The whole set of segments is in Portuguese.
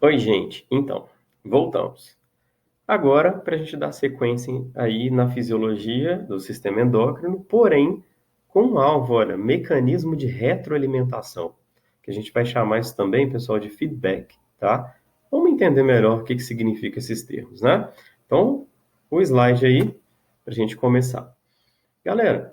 Oi, gente. Então, voltamos. Agora, para a gente dar sequência aí na fisiologia do sistema endócrino, porém, com um alvo, olha, mecanismo de retroalimentação, que a gente vai chamar isso também, pessoal, de feedback, tá? Vamos entender melhor o que significa esses termos, né? Então, o slide aí, para a gente começar. Galera,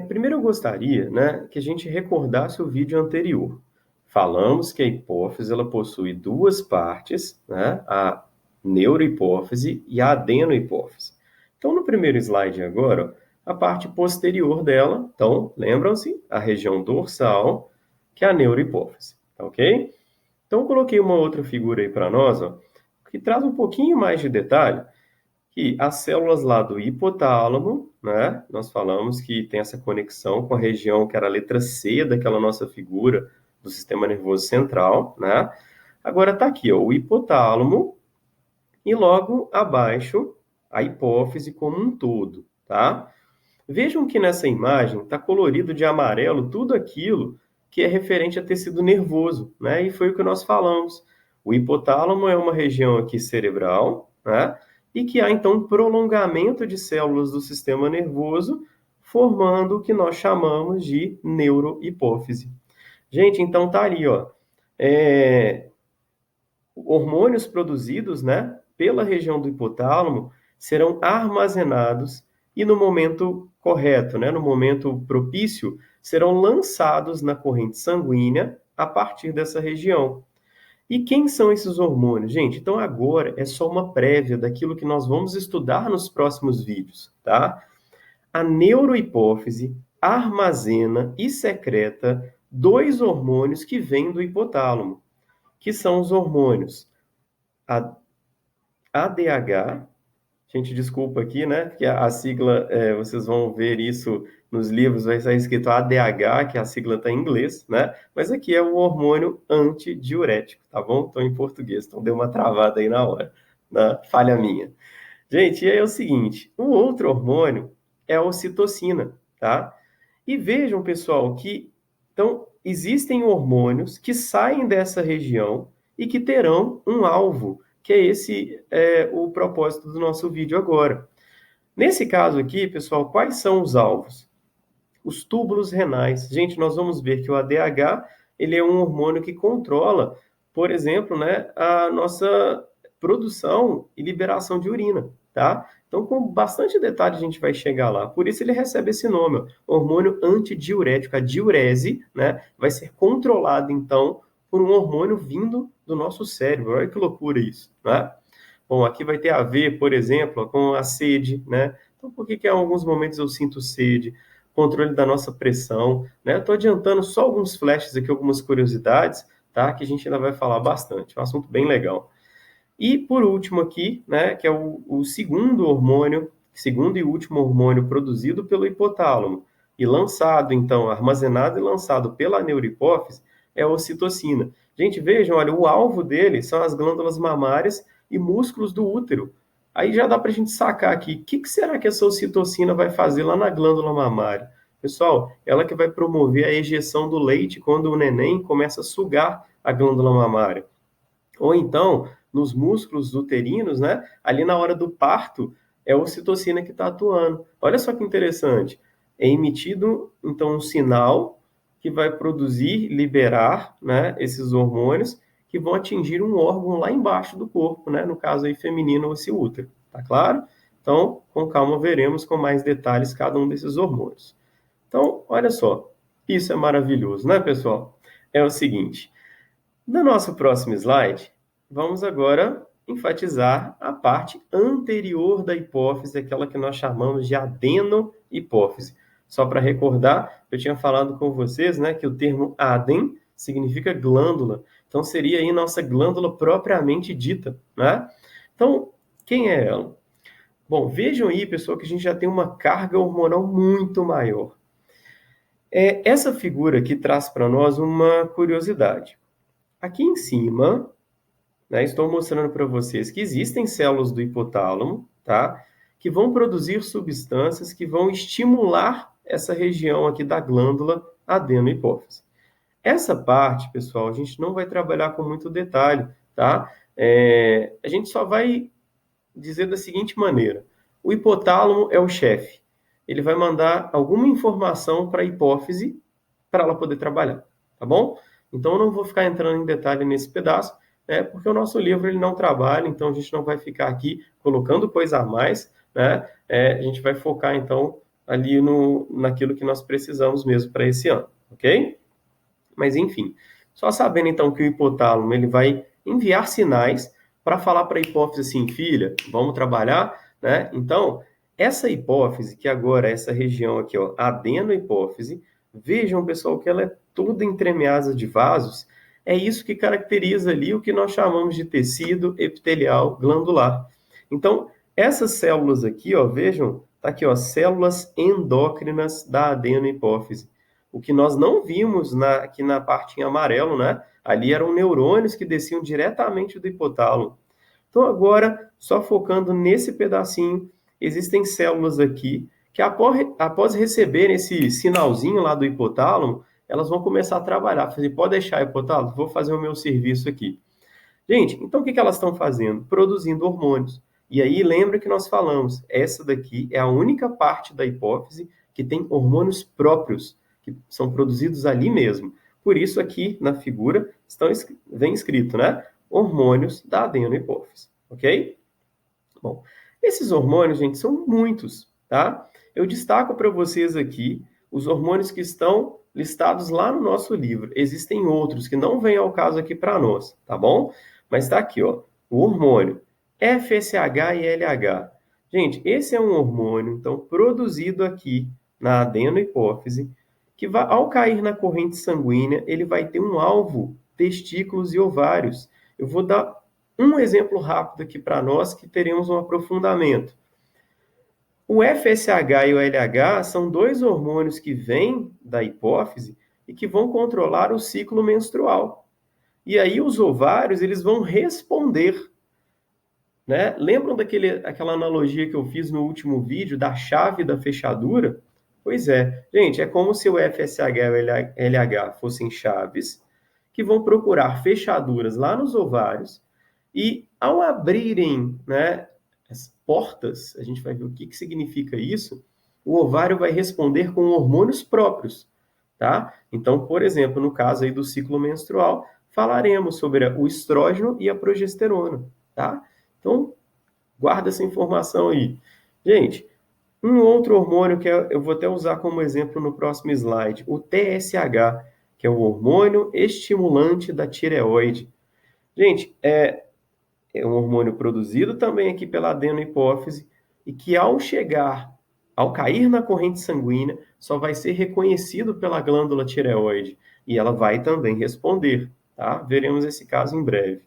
primeiro eu gostaria, né, que a gente recordasse o vídeo anterior. Falamos que a hipófise ela possui duas partes, né, a neurohipófise e a adenohipófise. Então, no primeiro slide agora, ó, a parte posterior dela, então, lembram-se, a região dorsal, que é a neurohipófise, tá ok? Então, eu coloquei uma outra figura aí para nós, ó, que traz um pouquinho mais de detalhe, que as células lá do hipotálamo, né? Nós falamos que tem essa conexão com a região que era a letra C daquela nossa figura do sistema nervoso central, né? Agora está aqui, ó, o hipotálamo e logo abaixo a hipófise como um todo, tá? Vejam que nessa imagem está colorido de amarelo tudo aquilo que é referente a tecido nervoso, né? E foi o que nós falamos. O hipotálamo é uma região aqui cerebral, né? E que há então um prolongamento de células do sistema nervoso, formando o que nós chamamos de neurohipófise. Gente, então tá ali, ó. É, hormônios produzidos, né, pela região do hipotálamo serão armazenados e no momento correto, né, no momento propício, serão lançados na corrente sanguínea a partir dessa região. E quem são esses hormônios? Gente, então agora é só uma prévia daquilo que nós vamos estudar nos próximos vídeos, tá? A neurohipófise armazena e secreta dois hormônios que vêm do hipotálamo, que são os hormônios ADH. Gente, desculpa aqui, né? Porque a sigla, vocês vão ver isso nos livros, vai estar escrito ADH, que a sigla está em inglês, né? Mas aqui é o hormônio antidiurético, tá bom? Estou em português, então deu uma travada aí na hora, na falha minha. Gente, e aí é o seguinte, o outro hormônio é a ocitocina, tá? E vejam, pessoal, que então existem hormônios que saem dessa região e que terão um alvo, que é esse o propósito do nosso vídeo agora. Nesse caso aqui, pessoal, quais são os alvos? Os túbulos renais. Gente, nós vamos ver que o ADH, ele é um hormônio que controla, por exemplo, né, a nossa produção e liberação de urina, tá? Então, com bastante detalhe a gente vai chegar lá. Por isso ele recebe esse nome, ó, hormônio antidiurético. A diurese, né, vai ser controlada, então, por um hormônio vindo do nosso cérebro. Olha que loucura isso, né? Bom, aqui vai ter a ver, por exemplo, com a sede, né? Então, por que que em alguns momentos eu sinto sede? Controle da nossa pressão, né? Estou adiantando só alguns flashes aqui, algumas curiosidades, tá? Que a gente ainda vai falar bastante. É um assunto bem legal. E por último aqui, né? Que é o segundo hormônio, segundo e último hormônio produzido pelo hipotálamo e lançado, então, armazenado e lançado pela neurohipófise, é a ocitocina. Gente, vejam, olha, o alvo dele são as glândulas mamárias e músculos do útero. Aí já dá para a gente sacar aqui, o que será que essa ocitocina vai fazer lá na glândula mamária? Pessoal, ela que vai promover a ejeção do leite quando o neném começa a sugar a glândula mamária. Ou então, nos músculos uterinos, né? Ali na hora do parto, é a ocitocina que está atuando. Olha só que interessante. É emitido, então, um sinal que vai produzir, liberar, né, esses hormônios que vão atingir um órgão lá embaixo do corpo, né? No caso aí feminino, esse útero. Tá claro? Então, com calma, veremos com mais detalhes cada um desses hormônios. Então, olha só. Isso é maravilhoso, né, pessoal? É o seguinte. No nosso próximo slide, vamos agora enfatizar a parte anterior da hipófise, aquela que nós chamamos de adenohipófise. Só para recordar, eu tinha falado com vocês, né, que o termo adem significa glândula. Então, seria aí nossa glândula propriamente dita, né? Então, quem é ela? Bom, vejam aí, pessoal, que a gente já tem uma carga hormonal muito maior. Essa figura aqui traz para nós uma curiosidade. Aqui em cima, né, estou mostrando para vocês que existem células do hipotálamo, tá? Que vão produzir substâncias que vão estimular essa região aqui da glândula adenohipófise. Essa parte, pessoal, a gente não vai trabalhar com muito detalhe, tá? A gente só vai dizer da seguinte maneira: o hipotálamo é o chefe. Ele vai mandar alguma informação para a hipófise para ela poder trabalhar, tá bom? Então, eu não vou ficar entrando em detalhe nesse pedaço, né? Porque o nosso livro ele não trabalha, então a gente não vai ficar aqui colocando coisa a mais, né? A gente vai focar, então, ali naquilo que nós precisamos mesmo para esse ano, ok? Mas, enfim, só sabendo, então, que o hipotálamo ele vai enviar sinais para falar para a hipófise assim, filha, vamos trabalhar, né? Então, essa hipófise, que agora é essa região aqui, ó, adenohipófise, vejam, pessoal, que ela é toda entremeada de vasos, é isso que caracteriza ali o que nós chamamos de tecido epitelial glandular. Então, essas células aqui, ó, vejam, tá aqui, ó, células endócrinas da adenohipófise. O que nós não vimos aqui na parte em amarelo, né? Ali eram neurônios que desciam diretamente do hipotálamo. Então, agora, só focando nesse pedacinho, existem células aqui que, após receber esse sinalzinho lá do hipotálamo, elas vão começar a trabalhar. Falei, pode deixar, hipotálamo, vou fazer o meu serviço aqui. Gente, então o que elas estão fazendo? Produzindo hormônios. E aí, lembra que nós falamos, essa daqui é a única parte da hipófise que tem hormônios próprios, que são produzidos ali mesmo. Por isso, aqui na figura, vem escrito, né? Hormônios da adenohipófise, ok? Bom, esses hormônios, gente, são muitos, tá? Eu destaco para vocês aqui os hormônios que estão listados lá no nosso livro. Existem outros que não vêm ao caso aqui para nós, tá bom? Mas está aqui, ó, o hormônio FSH e LH. Gente, esse é um hormônio, então, produzido aqui na adenohipófise, que vai, ao cair na corrente sanguínea, ele vai ter um alvo, testículos e ovários. Eu vou dar um exemplo rápido aqui para nós, que teremos um aprofundamento. O FSH e o LH são dois hormônios que vêm da hipófise e que vão controlar o ciclo menstrual. E aí os ovários, eles vão responder, né? Lembram daquela analogia que eu fiz no último vídeo da chave da fechadura? Pois é, gente, é como se o FSH e o LH fossem chaves que vão procurar fechaduras lá nos ovários e ao abrirem, né, as portas, a gente vai ver o que significa isso, o ovário vai responder com hormônios próprios, tá? Então, por exemplo, no caso aí do ciclo menstrual, falaremos sobre o estrógeno e a progesterona, tá? Então, guarda essa informação aí. Gente, um outro hormônio que eu vou até usar como exemplo no próximo slide, o TSH, que é o hormônio estimulante da tireoide. Gente, é um hormônio produzido também aqui pela adenohipófise e que ao cair na corrente sanguínea, só vai ser reconhecido pela glândula tireoide e ela vai também responder, tá? Veremos esse caso em breve.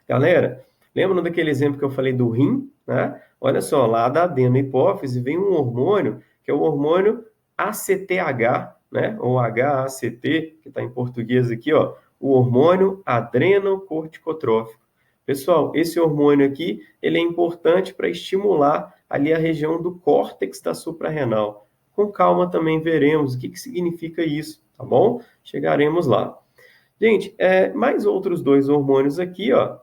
Galera, lembram daquele exemplo que eu falei do rim, né? Olha só, lá da adenohipófise vem um hormônio, que é o hormônio ACTH, né? Ou HACT, que está em português aqui, ó, o hormônio adrenocorticotrófico. Pessoal, esse hormônio aqui, ele é importante para estimular ali a região do córtex da suprarrenal. Com calma também veremos o que significa isso, tá bom? Chegaremos lá. Gente, mais outros dois hormônios aqui, ó,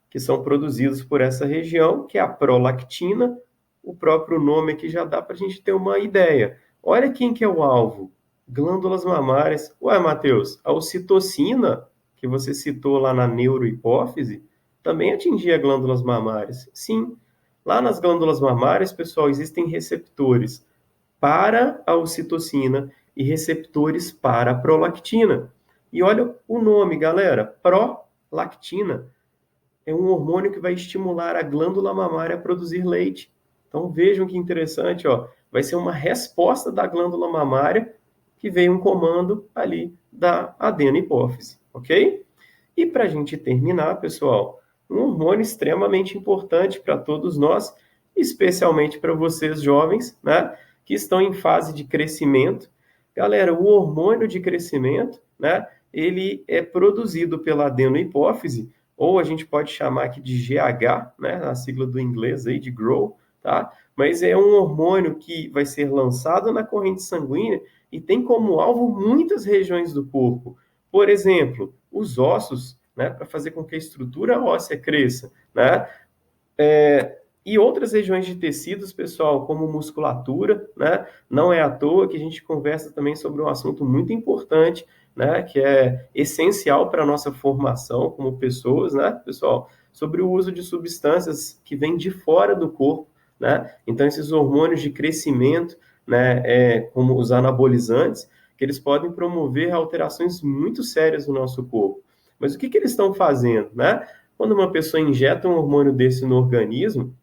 que são produzidos por essa região, que é a prolactina. O próprio nome aqui já dá para a gente ter uma ideia. Olha quem que é o alvo. Glândulas mamárias. Ué, Matheus, a ocitocina, que você citou lá na neurohipófise, também atingia glândulas mamárias. Sim, lá nas glândulas mamárias, pessoal, existem receptores para a ocitocina e receptores para a prolactina. E olha o nome, galera, prolactina. É um hormônio que vai estimular a glândula mamária a produzir leite. Então vejam que interessante, ó. Vai ser uma resposta da glândula mamária que veio um comando ali da adenohipófise, ok? E para a gente terminar, pessoal, um hormônio extremamente importante para todos nós, especialmente para vocês jovens, né, que estão em fase de crescimento. Galera, o hormônio de crescimento, né, ele é produzido pela adenohipófise, ou a gente pode chamar aqui de GH, né, a sigla do inglês aí, de grow, tá? Mas é um hormônio que vai ser lançado na corrente sanguínea e tem como alvo muitas regiões do corpo. Por exemplo, os ossos, né, para fazer com que a estrutura óssea cresça, né? E outras regiões de tecidos, pessoal, como musculatura, né? Não é à toa que a gente conversa também sobre um assunto muito importante, né? Que é essencial para a nossa formação como pessoas, né, pessoal? Sobre o uso de substâncias que vêm de fora do corpo, né? Então, esses hormônios de crescimento, né, como os anabolizantes, que eles podem promover alterações muito sérias no nosso corpo. Mas o que eles estão fazendo, né? Quando uma pessoa injeta um hormônio desse no organismo,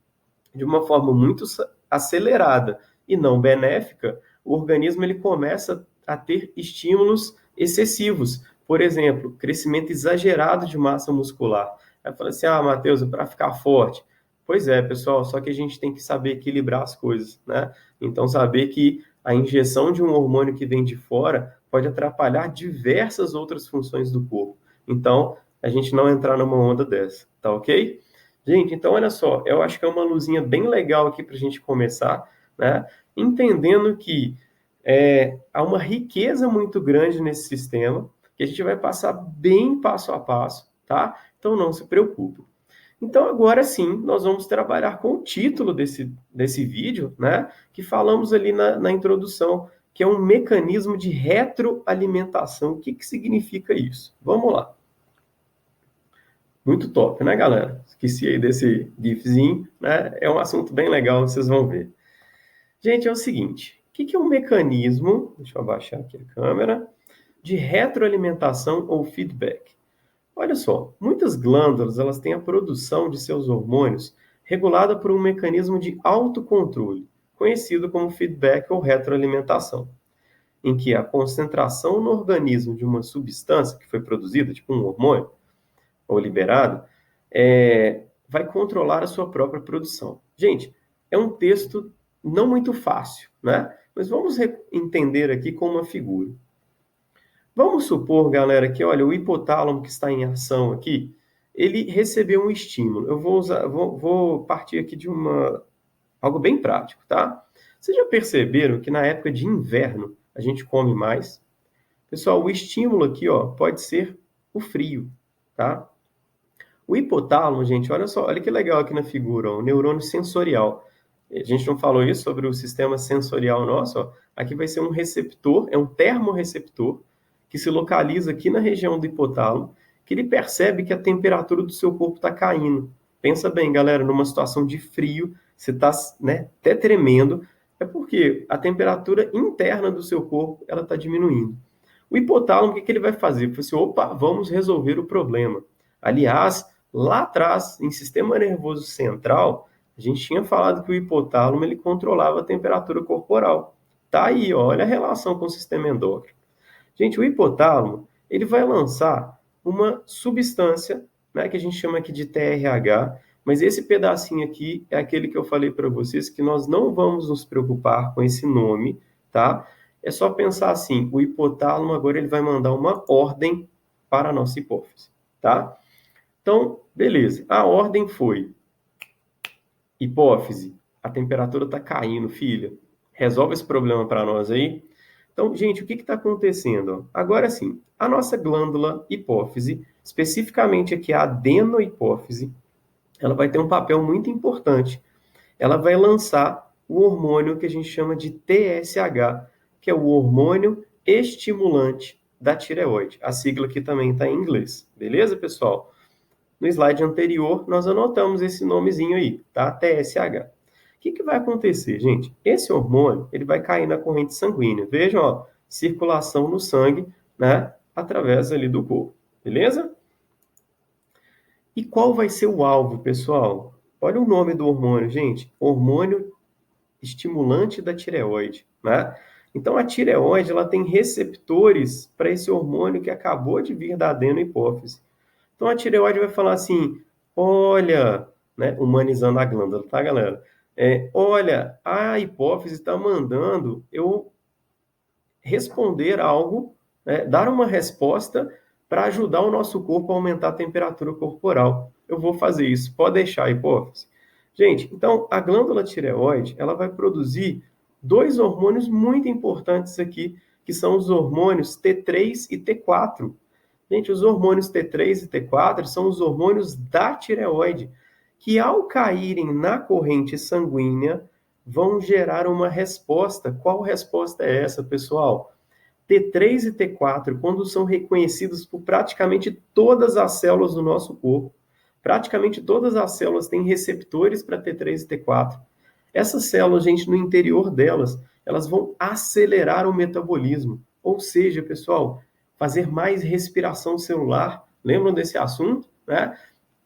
de uma forma muito acelerada e não benéfica, o organismo ele começa a ter estímulos excessivos. Por exemplo, crescimento exagerado de massa muscular. Aí fala assim, Matheus, para ficar forte. Pois é, pessoal, só que a gente tem que saber equilibrar as coisas, né? Então, saber que a injeção de um hormônio que vem de fora pode atrapalhar diversas outras funções do corpo. Então, a gente não entrar numa onda dessa, tá ok? Gente, então olha só, eu acho que é uma luzinha bem legal aqui para a gente começar, né? Entendendo que há uma riqueza muito grande nesse sistema, que a gente vai passar bem passo a passo, tá? Então não se preocupe. Então agora sim, nós vamos trabalhar com o título desse vídeo, né? Que falamos ali na introdução, que é um mecanismo de retroalimentação. O que significa isso? Vamos lá. Muito top, né, galera? Esqueci aí desse gifzinho, né? É um assunto bem legal, vocês vão ver. Gente, é o seguinte, o que é um mecanismo, deixa eu abaixar aqui a câmera, de retroalimentação ou feedback? Olha só, muitas glândulas, elas têm a produção de seus hormônios regulada por um mecanismo de autocontrole, conhecido como feedback ou retroalimentação, em que a concentração no organismo de uma substância que foi produzida, tipo um hormônio, ou liberado, vai controlar a sua própria produção. Gente, é um texto não muito fácil, né? Mas vamos entender aqui com uma figura. Vamos supor, galera, que olha, o hipotálamo que está em ação aqui, ele recebeu um estímulo. Eu vou partir aqui de algo bem prático, tá? Vocês já perceberam que na época de inverno a gente come mais? Pessoal, o estímulo aqui, ó, pode ser o frio, tá? O hipotálamo, gente, olha só, olha que legal aqui na figura, ó, o neurônio sensorial. A gente não falou isso sobre o sistema sensorial nosso, ó. Aqui vai ser um receptor, é um termorreceptor, que se localiza aqui na região do hipotálamo, que ele percebe que a temperatura do seu corpo está caindo. Pensa bem, galera, numa situação de frio, você está, né, até tremendo, é porque a temperatura interna do seu corpo ela está diminuindo. O hipotálamo, o que ele vai fazer? Ele fala assim, opa, vamos resolver o problema. Aliás, lá atrás, em sistema nervoso central, a gente tinha falado que o hipotálamo ele controlava a temperatura corporal. Tá aí, ó, olha a relação com o sistema endócrino. Gente, o hipotálamo, ele vai lançar uma substância, né, que a gente chama aqui de TRH, mas esse pedacinho aqui é aquele que eu falei para vocês que nós não vamos nos preocupar com esse nome, tá? É só pensar assim, o hipotálamo agora ele vai mandar uma ordem para a nossa hipófise, tá? Então, beleza. A ordem foi: hipófise, a temperatura está caindo, filha. Resolve esse problema para nós aí. Então, gente, o que está acontecendo? Agora sim, a nossa glândula hipófise, especificamente aqui a adenohipófise, ela vai ter um papel muito importante. Ela vai lançar o hormônio que a gente chama de TSH, que é o hormônio estimulante da tireoide. A sigla aqui também está em inglês. Beleza, pessoal? No slide anterior, nós anotamos esse nomezinho aí, tá? TSH. O que vai acontecer, gente? Esse hormônio, ele vai cair na corrente sanguínea. Vejam, ó, circulação no sangue, né? Através ali do corpo. Beleza? E qual vai ser o alvo, pessoal? Olha o nome do hormônio, gente. Hormônio estimulante da tireoide, né? Então, a tireoide, ela tem receptores para esse hormônio que acabou de vir da adenohipófise. Então, a tireoide vai falar assim, olha, né, humanizando a glândula, tá, galera? Olha, a hipófise está mandando eu responder algo, né, dar uma resposta para ajudar o nosso corpo a aumentar a temperatura corporal. Eu vou fazer isso, pode deixar a hipófise. Gente, então, a glândula tireoide, ela vai produzir dois hormônios muito importantes aqui, que são os hormônios T3 e T4. Gente, os hormônios T3 e T4 são os hormônios da tireoide, que ao caírem na corrente sanguínea, vão gerar uma resposta. Qual resposta é essa, pessoal? T3 e T4, quando são reconhecidos por praticamente todas as células do nosso corpo, praticamente todas as células têm receptores para T3 e T4. Essas células, gente, no interior delas, elas vão acelerar o metabolismo. Ou seja, pessoal, fazer mais respiração celular. Lembram desse assunto? Né?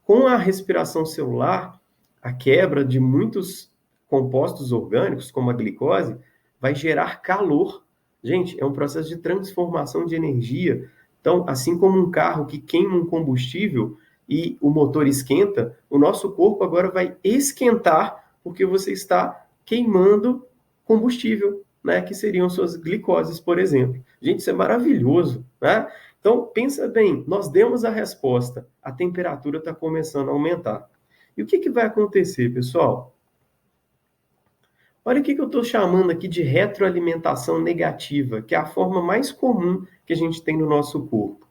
Com a respiração celular, a quebra de muitos compostos orgânicos, como a glicose, vai gerar calor. Gente, é um processo de transformação de energia. Então, assim como um carro que queima um combustível e o motor esquenta, o nosso corpo agora vai esquentar porque você está queimando combustível, né? Que seriam suas glicoses, por exemplo. Gente, isso é maravilhoso, né? Então, pensa bem, nós demos a resposta, a temperatura está começando a aumentar. E o que vai acontecer, pessoal? Olha o que eu estou chamando aqui de retroalimentação negativa, que é a forma mais comum que a gente tem no nosso corpo.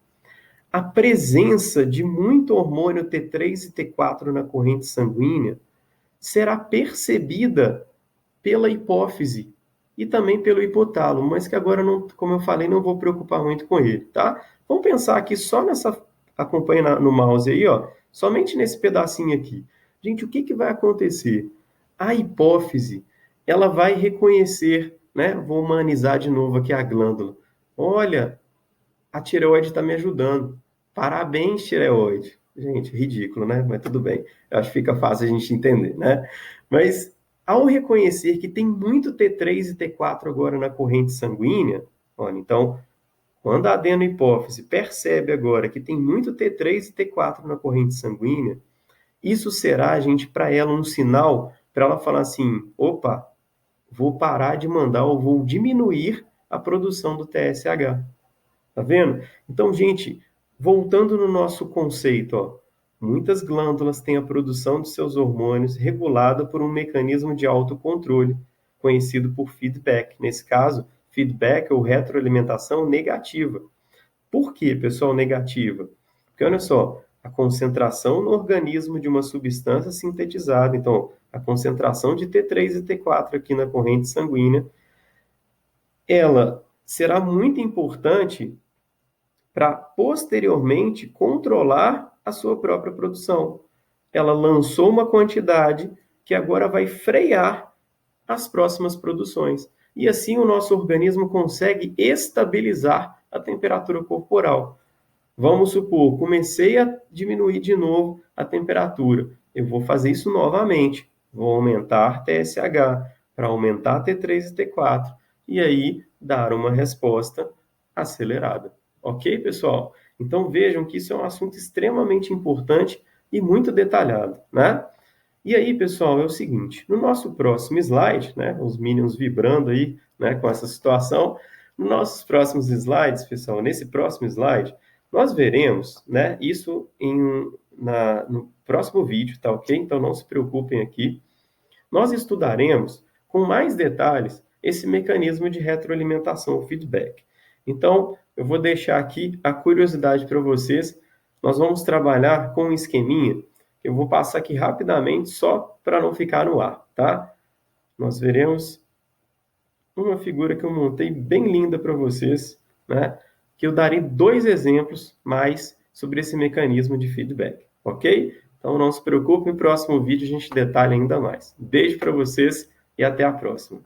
A presença de muito hormônio T3 e T4 na corrente sanguínea será percebida pela hipófise e também pelo hipotálamo, mas que agora, não, como eu falei, não vou preocupar muito com ele, tá? Vamos pensar aqui só nessa, acompanha no mouse aí, ó, somente nesse pedacinho aqui. Gente, o que vai acontecer? A hipófise, ela vai reconhecer, né? Vou humanizar de novo aqui a glândula. Olha, a tireoide está me ajudando. Parabéns, tireoide. Gente, ridículo, né? Mas tudo bem. Eu acho que fica fácil a gente entender, né? Mas ao reconhecer que tem muito T3 e T4 agora na corrente sanguínea, olha, então, quando a adenohipófise percebe agora que tem muito T3 e T4 na corrente sanguínea, isso será, gente, para ela um sinal para ela falar assim: opa, vou parar de mandar ou vou diminuir a produção do TSH. Tá vendo? Então, gente, voltando no nosso conceito, ó, muitas glândulas têm a produção de seus hormônios regulada por um mecanismo de autocontrole, conhecido por feedback. Nesse caso, feedback ou retroalimentação negativa. Por que, pessoal, negativa? Porque olha só, a concentração no organismo de uma substância sintetizada, então, a concentração de T3 e T4 aqui na corrente sanguínea, ela será muito importante para posteriormente controlar a sua própria produção. Ela lançou uma quantidade que agora vai frear as próximas produções. E assim o nosso organismo consegue estabilizar a temperatura corporal. Vamos supor, comecei a diminuir de novo a temperatura. Eu vou fazer isso novamente. Vou aumentar TSH para aumentar T3 e T4 e aí dar uma resposta acelerada. Ok, pessoal? Então vejam que isso é um assunto extremamente importante e muito detalhado, né? E aí, pessoal, é o seguinte, no nosso próximo slide, né, os Minions vibrando aí, né, com essa situação, nos nossos próximos slides, pessoal, nesse próximo slide, nós veremos, né, isso no próximo vídeo, tá ok? Então não se preocupem aqui. Nós estudaremos com mais detalhes esse mecanismo de retroalimentação, o feedback. Então, eu vou deixar aqui a curiosidade para vocês. Nós vamos trabalhar com um esqueminha. Eu vou passar aqui rapidamente só para não ficar no ar, tá? Nós veremos uma figura que eu montei bem linda para vocês, né? Que eu darei 2 exemplos mais sobre esse mecanismo de feedback, ok? Então não se preocupe, no próximo vídeo a gente detalha ainda mais. Beijo para vocês e até a próxima.